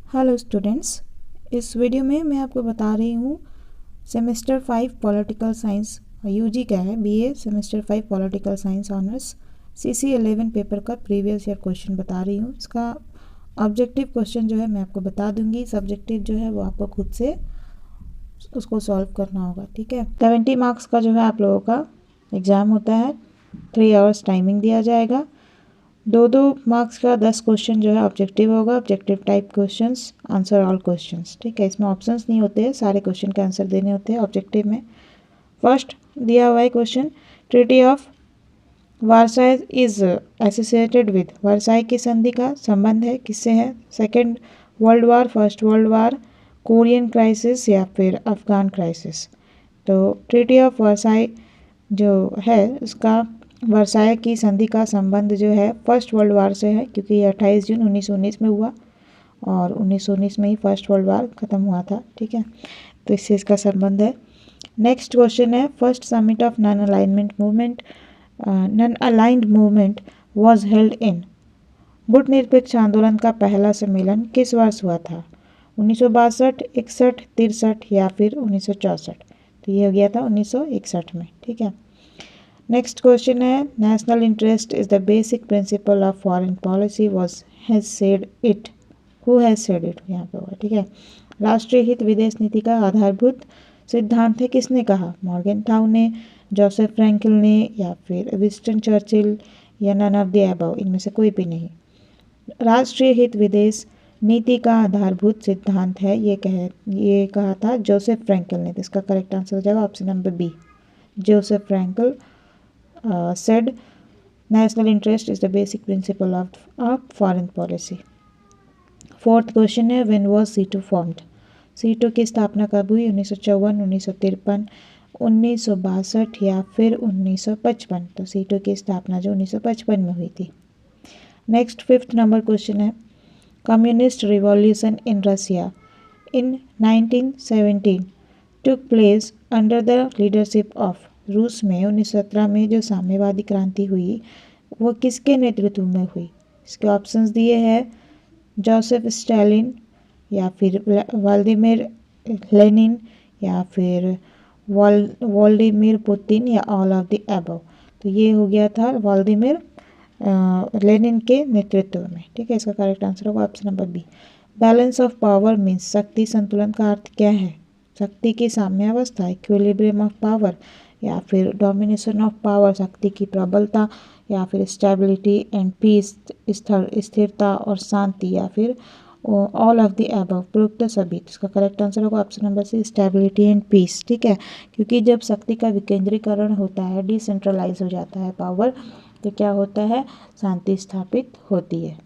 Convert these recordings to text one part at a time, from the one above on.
Hello students, इस video में मैं आपको बता रही हूँ सेमेस्टर 5 पॉलिटिकल साइंस यूजी का है BA semester 5 political science honours CC 11 paper का प्रीवियस ईयर क्वेश्चन बता रही हूँ। इसका ऑब्जेक्टिव क्वेश्चन जो है मैं आपको बता दूंगी, सब्जेक्टिव जो है वो आपको खुद से उसको सॉल्व करना होगा। ठीक है, 70 मार्क्स का जो है आप लोगों का एग्ज़ाम होता है, 3 आवर्स टाइमिंग दिया जाएगा। दो मार्क्स का 10 क्वेश्चन जो है ऑब्जेक्टिव होगा, objective type questions, answer all questions. ठीक है, इसमें ऑप्शंस नहीं होते हैं, सारे क्वेश्चन के आंसर देने होते हैं ऑब्जेक्टिव में। फर्स्ट दिया हुआ है question, treaty of Versailles is associated with, Versailles की संधि का संबंध है किससे है? Second world war, first world war, Korean crisis या फिर अफगान क्राइसिस। तो ट्रीटी ऑफ वर्साई जो है उसका वर्साई की संधि का संबंध जो है फर्स्ट वर्ल्ड वार से है, क्योंकि ये 28 जून 1919 में हुआ और 1919 में ही फर्स्ट वर्ल्ड वार ख़त्म हुआ था। ठीक है, तो इससे इसका संबंध है। नेक्स्ट क्वेश्चन है, first summit of non aligned movement was held in, गुटनिरपेक्ष आंदोलन का पहला सम्मेलन किस वर्ष हुआ था? 1962, 61, 63 या फिर 1964? तो ये हो गया था 1961 में। ठीक है, नेक्स्ट क्वेश्चन है, national interest is the basic principle of foreign policy was has said it, who has said it यहाँ पे होगा। ठीक है, राष्ट्रीय हित विदेश नीति का आधारभूत सिद्धांत है, किसने कहा? मॉर्गनथाउ ने, जोसेफ फ्रैंकल ने या फिर विंस्टन चर्चिल या नन ऑफ द अबव, इनमें से कोई भी नहीं। राष्ट्रीय हित विदेश नीति का आधारभूत सिद्धांत है ये कहा था जोसेफ फ्रैंकल ने। तो इसका करेक्ट आंसर हो जाएगा option number B, Joseph Frankel said national interest is the basic principle of foreign policy. Fourth question है, when was C2 formed? C2 की स्थापना कब हुई? 1954, 1953, 1962 या फिर 1955? तो C2 की स्थापना जो 1955 में हुई थी। नेक्स्ट फिफ्थ नंबर क्वेश्चन है, communist revolution in Russia in 1917 took place under the leadership of, रूस में 1917 में जो साम्यवादी क्रांति हुई वो किसके नेतृत्व में हुई? इसके ऑप्शंस दिए हैं, जोसेफ स्टालिन या फिर व्लादिमीर लेनिन या फिर व्लादिमीर पुतिन या ऑल ऑफ द अबव। तो ये हो गया था व्लादिमीर लेनिन के नेतृत्व में। ठीक है, इसका करेक्ट आंसर होगा option number B. Balance of power means, शक्ति संतुलन का अर्थ क्या है? शक्ति की साम्यावस्था, इक्विलिब्रियम ऑफ पावर या फिर डोमिनेशन ऑफ पावर, शक्ति की प्रबलता या फिर स्टेबिलिटी एंड पीस, स्थिरता और शांति या फिर ऑल ऑफ द अबव, उपरोक्त सभी। इसका करेक्ट आंसर होगा option number C, stability and peace. ठीक है, क्योंकि जब शक्ति का विकेंद्रीकरण होता है, डिसेंट्रलाइज हो जाता है पावर, तो क्या होता है? शांति स्थापित होती है।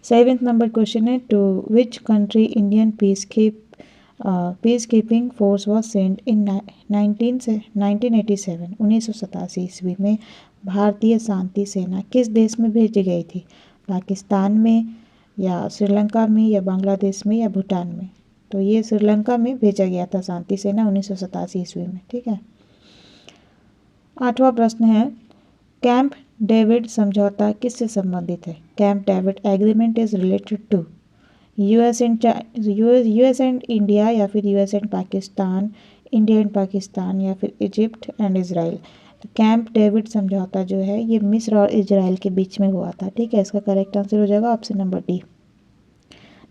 सेवेंथ नंबर क्वेश्चन है, to which country Indian peacekeeping force was sent in 1987, 1987 ईस्वी में भारतीय शांति सेना किस देश में भेजी गई थी? पाकिस्तान में या श्रीलंका में या बांग्लादेश में या भूटान में? तो ये श्रीलंका में भेजा गया था शांति सेना 1987 ईस्वी में। ठीक है, आठवां प्रश्न है, कैंप डेविड समझौता किससे संबंधित है? Camp David agreement is related to US and India या फिर US and Pakistan, India and Pakistan या फिर इजिप्ट एंड इजराइल? तो कैंप डेविड समझौता जो है ये मिस्र और इजराइल के बीच में हुआ था। ठीक है, इसका करेक्ट आंसर हो जाएगा option number D.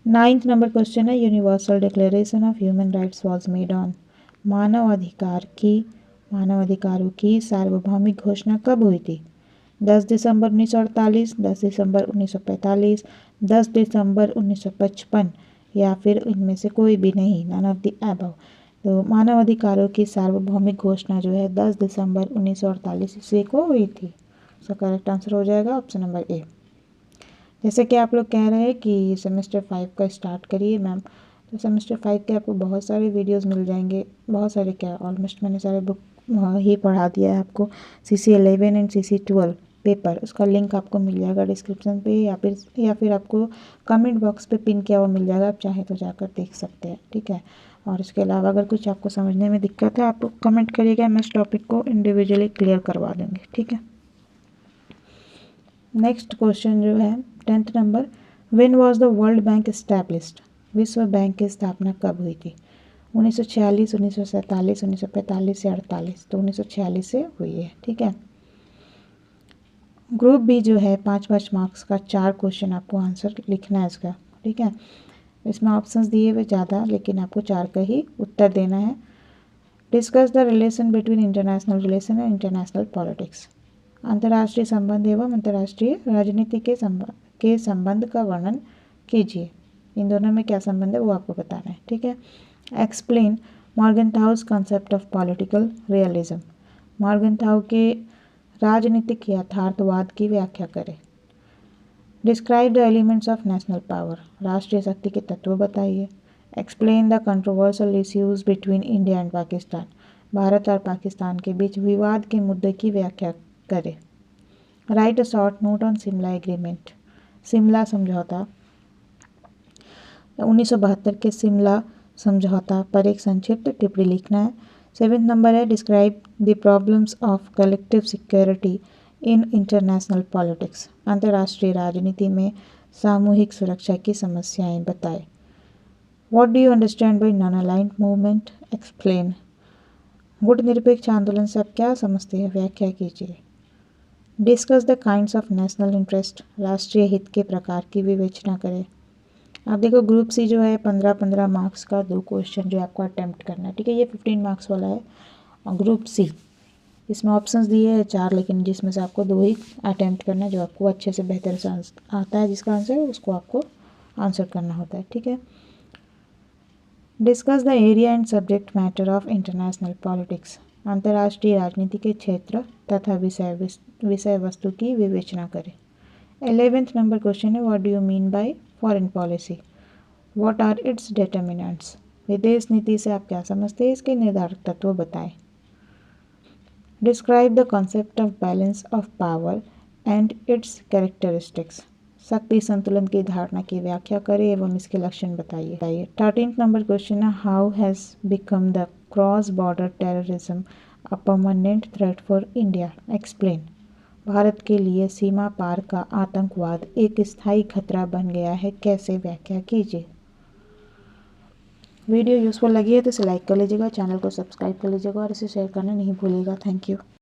Ninth number question है, universal declaration of human rights was made on, मानवाधिकारों की सार्वभौमिक घोषणा कब हुई थी? 10 दिसंबर 1948, 10 दिसंबर 1945, 10 दिसंबर 1955 या फिर इनमें से कोई भी नहीं, नन ऑफ द अबव। तो मानवाधिकारों की सार्वभौमिक घोषणा जो है 10 दिसंबर 1948 ईस्वी को हुई थी। इसका करेक्ट आंसर हो जाएगा ऑप्शन नंबर ए। जैसे कि आप लोग कह रहे हैं कि सेमेस्टर 5 का स्टार्ट करिए मैम, तो सेमेस्टर 5 के आपको बहुत सारे वीडियोस मिल जाएंगे, बहुत सारे क्या ऑलमोस्ट मैंने सारे बुक ही पढ़ा दिया है आपको। CC 11 एंड CC 12 पेपर, उसका लिंक आपको मिल जाएगा डिस्क्रिप्शन पे या फिर आपको कमेंट बॉक्स पे पिन किया हुआ मिल जाएगा, आप चाहे तो जाकर देख सकते हैं। ठीक है, और इसके अलावा अगर कुछ आपको समझने में दिक्कत है आप कमेंट करिएगा, मैं इस टॉपिक को इंडिविजुअली क्लियर करवा दूँगी। ठीक है, नेक्स्ट क्वेश्चन जो है 10th number, when was the world bank established? विश्व बैंक की स्थापना कब हुई थी? 1946, 1947, 1945 या 48? तो 1946 से हुई है। ठीक है। ग्रुप बी जो है 5-5 मार्क्स का 4 क्वेश्चन आपको आंसर लिखना है इसका। ठीक है। इसमें ऑप्शंस दिए हुए ज़्यादा, लेकिन आपको 4 का ही उत्तर देना है। Discuss the relation between international relation and international politics. अंतर्राष्ट्रीय संबंध एवं अंतर्राष्ट्रीय राजनीति के संबंध का वर्णन कीजिए। इन दोनों में क्या संबंध है वो आपको बताना है। ठीक है। Explain Morgenthau's concept of political realism. Morgenthau के राजनीतिक यथार्थवाद की व्याख्या करें। Describe the elements of national power. राष्ट्रीय शक्ति के तत्व बताइए। Explain the controversial issues between India and Pakistan. Bharat और पाकिस्तान के बीच विवाद के मुद्दे की व्याख्या करें। Right a short note on Shimla agreement. Shimla समझौता 1972 के शिमला समझौता पर एक संक्षिप्त टिप्पणी लिखना है। 7वां नंबर है describe the problems of collective security in international politics. अंतर्राष्ट्रीय राजनीति में सामूहिक सुरक्षा की समस्याएं बताएं। What do you understand by non aligned movement? Explain. गुटनिरपेक्ष आंदोलन से आप क्या समझते हैं? व्याख्या कीजिए। Discuss the kinds of national interest. राष्ट्रीय हित के प्रकार की विवेचना करें। आप देखो ग्रुप सी जो है 15-15 मार्क्स का 2 क्वेश्चन जो आपको अटेम्प्ट करना है। ठीक है। ये 15 मार्क्स वाला है। और ग्रुप सी इसमें ऑप्शंस दिए हैं 4, लेकिन जिसमें से आपको 2 ही अटेम्प्ट करना है। जो आपको अच्छे से बेहतर से आता है जिसका आंसर उसको आपको आंसर करना होता है। ठीक है। Discuss the area and subject matter of international politics. अंतर्राष्ट्रीय राजनीति के क्षेत्र तथा विषय वस्तु की विवेचना करें। 11वां नंबर क्वेश्चन है what do you mean by foreign policy? What are its determinants? विदेश नीति से आप क्या समझते हैं? इसके निर्धारक तत्व बताएं। Describe the concept of balance of power and it's characteristics. शक्ति संतुलन की धारणा की व्याख्या करें एवं इसके लक्षण बताइए। 13वां नंबर क्वेश्चन है how has become the cross border terrorism a permanent threat for India? Explain. Bharat के लिए सीमा पार का आतंकवाद एक स्थायी खतरा बन गया है, कैसे? व्याख्या कीजिए। वीडियो यूजफुल लगी है तो इसे लाइक कर लीजिएगा, चैनल को सब्सक्राइब कर लीजिएगा और इसे शेयर करना नहीं भूलिएगा। Thank you.